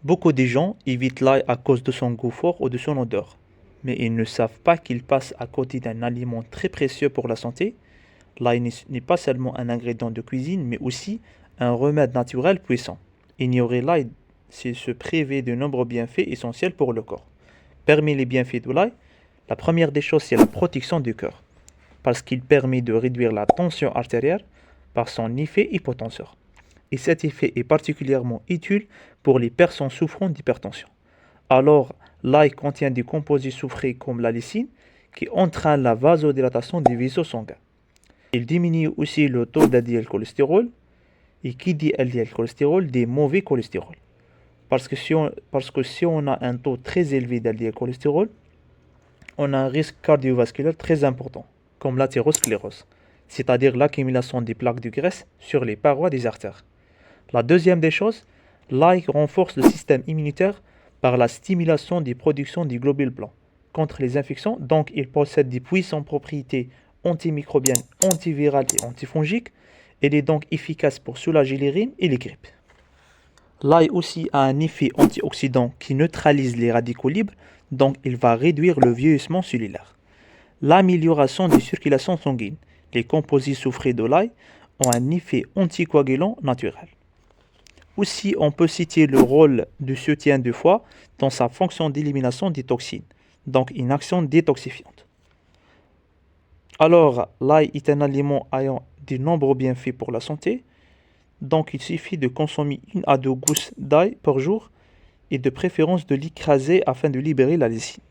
Beaucoup de gens évitent l'ail à cause de son goût fort ou de son odeur, mais ils ne savent pas qu'ils passent à côté d'un aliment très précieux pour la santé. L'ail n'est pas seulement un ingrédient de cuisine, mais aussi un remède naturel puissant. Ignorer l'ail, c'est se priver de nombreux bienfaits essentiels pour le corps. Parmi les bienfaits de l'ail, la première des choses, c'est la protection du cœur, parce qu'il permet de réduire la tension artérielle par son effet hypotenseur. Et cet effet est particulièrement utile pour les personnes souffrant d'hypertension. Alors, l'ail contient des composés soufrés comme la lysine qui entraînent la vasodilatation des vaisseaux sanguins. Il diminue aussi le taux d'LDL-cholestérol, et qui dit LDL-cholestérol dit mauvais cholestérol. Parce que si on a un taux très élevé d'LDL-cholestérol, on a un risque cardiovasculaire très important, comme l'athérosclérose, c'est-à-dire l'accumulation des plaques de graisse sur les parois des artères. La deuxième des choses, l'ail renforce le système immunitaire par la stimulation des productions des globules blancs contre les infections, donc il possède des puissantes propriétés antimicrobiennes, antivirales et antifongiques. Il est donc efficace pour soulager les rhumes et les grippes. L'ail aussi a un effet antioxydant qui neutralise les radicaux libres, donc il va réduire le vieillissement cellulaire. L'amélioration de circulation sanguine. Les composés soufrés de l'ail ont un effet anticoagulant naturel. Aussi, on peut citer le rôle du soutien du foie dans sa fonction d'élimination des toxines, donc une action détoxifiante. Alors, l'ail est un aliment ayant de nombreux bienfaits pour la santé, donc il suffit de consommer 1 à 2 gousses d'ail par jour et de préférence de l'écraser afin de libérer la lysine.